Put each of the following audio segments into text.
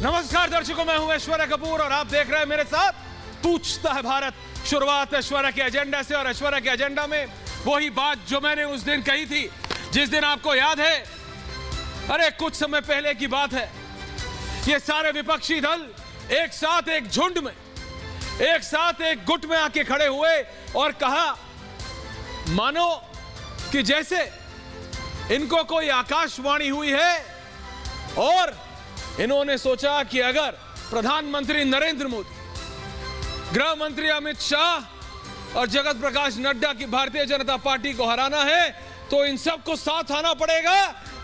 नमस्कार दर्शकों, मैं हूं ऐश्वर्या कपूर और आप देख रहे हैं मेरे साथ पूछता है भारत। शुरुआत ऐश्वर्या के एजेंडा से, और ऐश्वर्या के एजेंडा में वही बात जो मैंने उस दिन कही थी, जिस दिन आपको याद है, अरे कुछ समय पहले की बात है, ये सारे विपक्षी दल एक साथ एक झुंड में, एक साथ एक गुट में आके खड़े हुए और कहा मानो कि जैसे इनको कोई आकाशवाणी हुई है और इन्होंने सोचा कि अगर प्रधानमंत्री नरेंद्र मोदी, गृह मंत्री अमित शाह और जगत प्रकाश नड्डा की भारतीय जनता पार्टी को हराना है तो इन सबको साथ आना पड़ेगा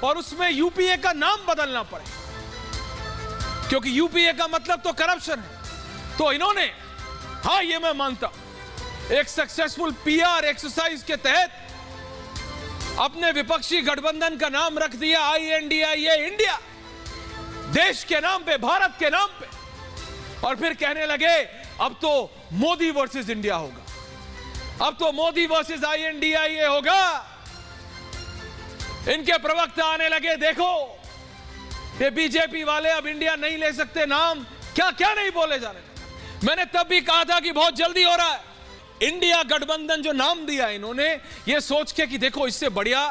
और उसमें यूपीए का नाम बदलना पड़ेगा, क्योंकि यूपीए का मतलब तो करप्शन है। तो इन्होंने, हाँ ये मैं मानता, एक सक्सेसफुल पीआर एक्सरसाइज के तहत अपने विपक्षी गठबंधन का नाम रख दिया INDIA, इंडिया, देश के नाम पे, भारत के नाम पे, और फिर कहने लगे अब तो मोदी वर्सेस इंडिया होगा, अब तो मोदी वर्सेस INDIA होगा। इनके प्रवक्ता आने लगे, देखो ये बीजेपी वाले अब इंडिया नहीं ले सकते नाम, क्या क्या नहीं बोले जा रहे। मैंने तब भी कहा था कि बहुत जल्दी हो रहा है। इंडिया गठबंधन जो नाम दिया इन्होंने, ये सोच के कि देखो इससे बढ़िया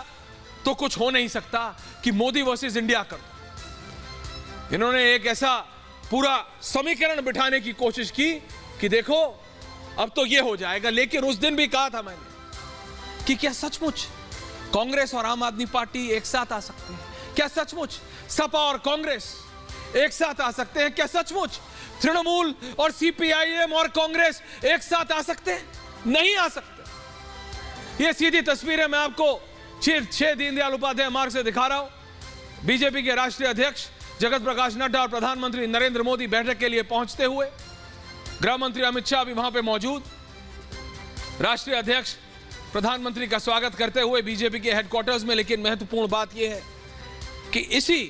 तो कुछ हो नहीं सकता कि मोदी वर्सेस इंडिया कर दो। इन्होंने एक ऐसा पूरा समीकरण बिठाने की कोशिश की कि देखो अब तो ये हो जाएगा। लेकिन उस दिन भी कहा था मैंने कि क्या सचमुच कांग्रेस और आम आदमी पार्टी एक साथ आ सकते हैं? क्या सचमुच सपा और कांग्रेस एक साथ आ सकते हैं? क्या सचमुच तृणमूल और CPIM और कांग्रेस एक साथ आ सकते हैं? नहीं आ सकते। ये सीधी तस्वीरें मैं आपको 6 दीनदयाल उपाध्याय मार्ग से दिखा रहा हूं। बीजेपी के राष्ट्रीय अध्यक्ष जगत प्रकाश नड्डा और प्रधानमंत्री नरेंद्र मोदी बैठक के लिए पहुंचते हुए, गृह मंत्री अमित शाह भी वहां पे मौजूद, राष्ट्रीय अध्यक्ष प्रधानमंत्री का स्वागत करते हुए बीजेपी के हेडक्वार्टर्स में। लेकिन महत्वपूर्ण बात यह है कि इसी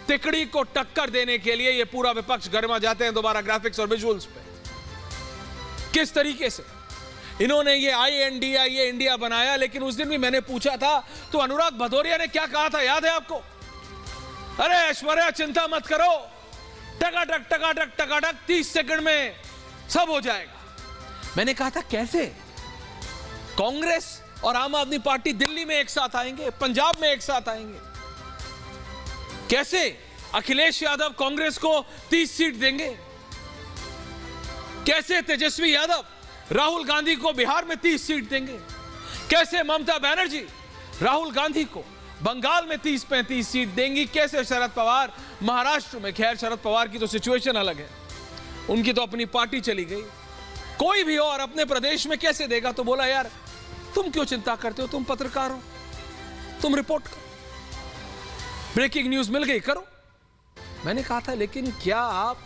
तिकड़ी को टक्कर देने के लिए ये पूरा विपक्ष गर्मा जाते हैं दोबारा ग्राफिक्स और विजुअल्स पे। किस तरीके से इन्होंने ये INDIA इंडिया बनाया। लेकिन उस दिन भी मैंने पूछा था तो अनुराग भदौरिया ने क्या कहा था, याद है आपको? अरे ऐश्वर्या चिंता मत करो, टकाटक टकाटक टकाटक 30 सेकंड में सब हो जाएगा। मैंने कहा था कैसे कांग्रेस और आम आदमी पार्टी दिल्ली में एक साथ आएंगे, पंजाब में एक साथ आएंगे? कैसे अखिलेश यादव कांग्रेस को 30 सीट देंगे? कैसे तेजस्वी यादव राहुल गांधी को बिहार में 30 सीट देंगे? कैसे ममता बनर्जी राहुल गांधी को बंगाल में 30-35 सीट देंगी? कैसे शरद पवार महाराष्ट्र में, खैर शरद पवार की तो सिचुएशन अलग है, उनकी तो अपनी पार्टी चली गई, कोई भी और अपने प्रदेश में कैसे देगा? तो बोला यार तुम क्यों चिंता करते हो, तुम पत्रकार हो, तुम रिपोर्ट करो, ब्रेकिंग न्यूज मिल गई करो। मैंने कहा था लेकिन क्या आप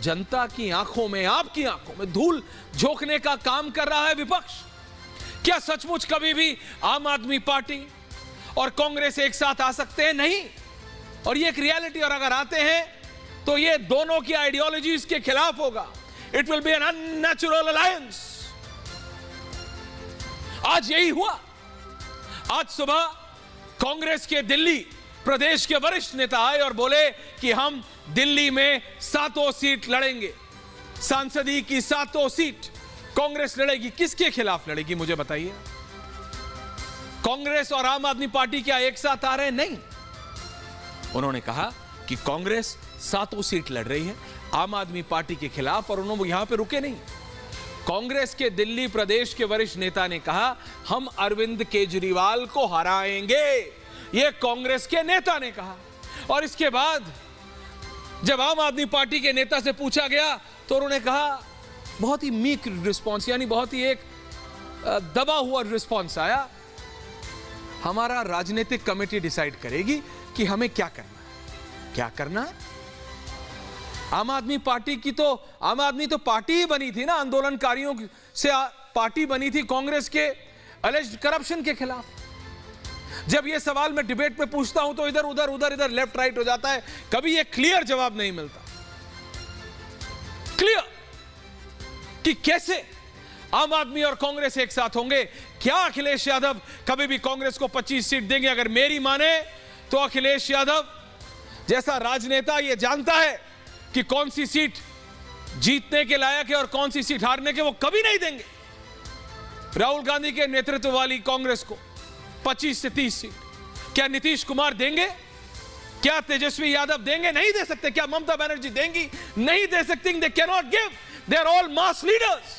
जनता की आंखों में, आपकी आंखों में धूल झोंकने का काम कर रहा है विपक्ष? क्या सचमुच कभी भी आम आदमी पार्टी और कांग्रेस एक साथ आ सकते हैं? नहीं। और ये एक रियलिटी, और अगर आते हैं तो ये दोनों की आइडियोलॉजीज के खिलाफ होगा। It will be an unnatural alliance. आज यही हुआ। आज सुबह कांग्रेस के दिल्ली प्रदेश के वरिष्ठ नेता आए और बोले कि हम दिल्ली में 7 सीट लड़ेंगे, सांसदीय की 7 सीट कांग्रेस लड़ेगी। किसके खिलाफ लड़ेगी मुझे बताइए? कांग्रेस और आम आदमी पार्टी क्या एक साथ आ रहे हैं? नहीं। उन्होंने कहा कि कांग्रेस 7 सीट लड़ रही है आम आदमी पार्टी के खिलाफ, और उन्होंने यहां पे रुके नहीं। कांग्रेस के दिल्ली प्रदेश के वरिष्ठ नेता ने कहा हम अरविंद केजरीवाल को हराएंगे, यह कांग्रेस के नेता ने कहा। और इसके बाद जब आम आदमी पार्टी के नेता से पूछा गया तो उन्होंने कहा, बहुत ही मीक रिस्पॉन्स, यानी बहुत ही एक दबा हुआ रिस्पॉन्स आया, हमारा राजनीतिक कमेटी डिसाइड करेगी कि हमें क्या करना है। क्या करना है? आम आदमी पार्टी की तो, आम आदमी तो पार्टी ही बनी थी ना, आंदोलनकारियों से पार्टी बनी थी कांग्रेस के अलेज्ड करप्शन के खिलाफ। जब यह सवाल मैं डिबेट में पूछता हूं तो इधर उधर उधर इधर लेफ्ट राइट हो जाता है, कभी यह क्लियर जवाब नहीं मिलता, क्लियर कि कैसे आम आदमी और कांग्रेस एक साथ होंगे। क्या अखिलेश यादव कभी भी कांग्रेस को 25 सीट देंगे? अगर मेरी माने तो अखिलेश यादव जैसा राजनेता ये जानता है कि कौन सी सीट जीतने के लायक है और कौन सी सीट हारने के, वो कभी नहीं देंगे। राहुल गांधी के नेतृत्व वाली कांग्रेस को 25 से 30 सीट, क्या नीतीश कुमार देंगे? क्या तेजस्वी यादव देंगे? नहीं दे सकते। क्या ममता बनर्जी देंगी? नहीं दे सकती। They can not give, they are all mass leaders.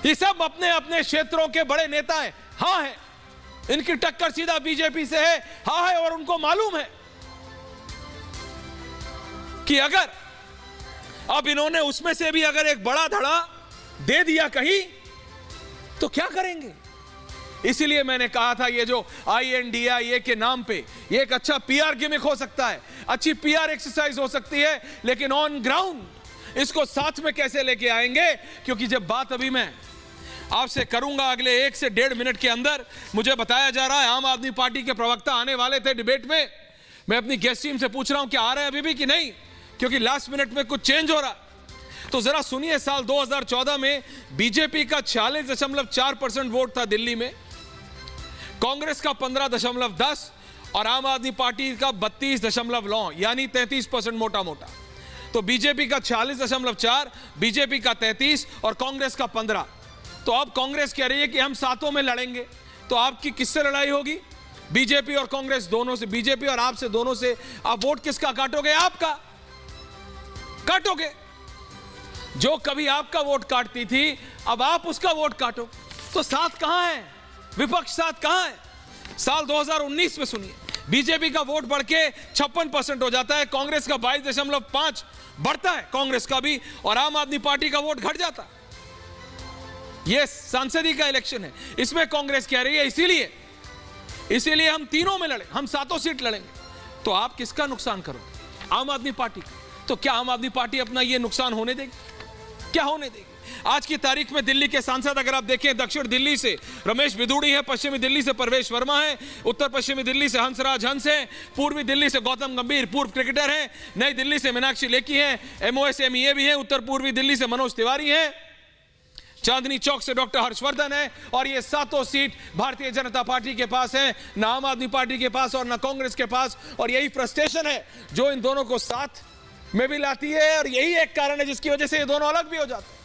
ये सब अपने अपने क्षेत्रों के बड़े नेता हैं। हाँ है, इनकी टक्कर सीधा बीजेपी से है। हाँ है, और उनको मालूम है कि अगर अब इन्होंने उसमें से भी अगर एक बड़ा धड़ा दे दिया कहीं तो क्या करेंगे। इसीलिए मैंने कहा था ये जो INDIA के नाम पे ये एक अच्छा PR गिमिक हो सकता है, अच्छी PR एक्सरसाइज हो सकती है, लेकिन ऑन ग्राउंड इसको साथ में कैसे लेके आएंगे। क्योंकि जब बात अभी मैं आपसे करूंगा अगले 1 से 1.5 मिनट के अंदर, मुझे बताया जा रहा है आम आदमी पार्टी के प्रवक्ता आने वाले थे डिबेट में। मैं अपनी गेस्ट टीम से पूछ रहा हूं कि आ रहे हैं अभी भी कि नहीं, क्योंकि लास्ट मिनट में कुछ चेंज हो रहा। तो जरा सुनिए, साल 2014 में बीजेपी का 46.4% वोट था दिल्ली में, कांग्रेस का 15.10 और आम आदमी पार्टी का 32.9, यानी 33% मोटा मोटा। तो बीजेपी का 46.4, बीजेपी का 33 और कांग्रेस का 15। तो अब कांग्रेस कह रही है कि हम सातों में लड़ेंगे। तो आपकी किससे लड़ाई होगी? बीजेपी और कांग्रेस दोनों से, बीजेपी और आपसे दोनों से। आप वोट किसका काटोगे? आपका काटोगे। जो कभी आपका वोट काटती थी अब आप उसका वोट काटो। तो साथ कहां है? विपक्ष साथ कहां है? साल 2019 में सुनिए, बीजेपी का वोट बढ़ के 56% हो जाता है, कांग्रेस का 22.5 बढ़ता है, कांग्रेस का भी, और आम आदमी पार्टी का वोट घट जाता है। यह सांसदीय का इलेक्शन है, इसमें कांग्रेस कह रही है इसीलिए हम तीनों में लड़े, हम 7 सीट लड़ेंगे। तो आप किसका नुकसान करोगे? आम आदमी पार्टी का। तो क्या आम आदमी पार्टी अपना यह नुकसान होने देगी? क्या होने देगी? आज की तारीख में दिल्ली के सांसद अगर आप देखें, दक्षिण दिल्ली से रमेश बिधूड़ी है, पश्चिमी दिल्ली से परवेश वर्मा है, उत्तर पश्चिमी दिल्ली से हंसराज हंस है, पूर्वी दिल्ली से गौतम गंभीर पूर्व क्रिकेटर हैं, नई दिल्ली से मीनाक्षी लेखी हैं, MOS-MEA भी हैं, उत्तर पूर्वी दिल्ली से मनोज तिवारी हैं, चांदनी चौक से डॉक्टर हर्षवर्धन है। और ये 7 सीट भारतीय जनता पार्टी के पास है, ना आम आदमी पार्टी के पास और ना कांग्रेस के पास। और यही फ्रस्ट्रेशन है जो इन दोनों को साथ में भी लाती है, और यही एक कारण है जिसकी वजह से ये दोनों अलग भी हो जाते हैं।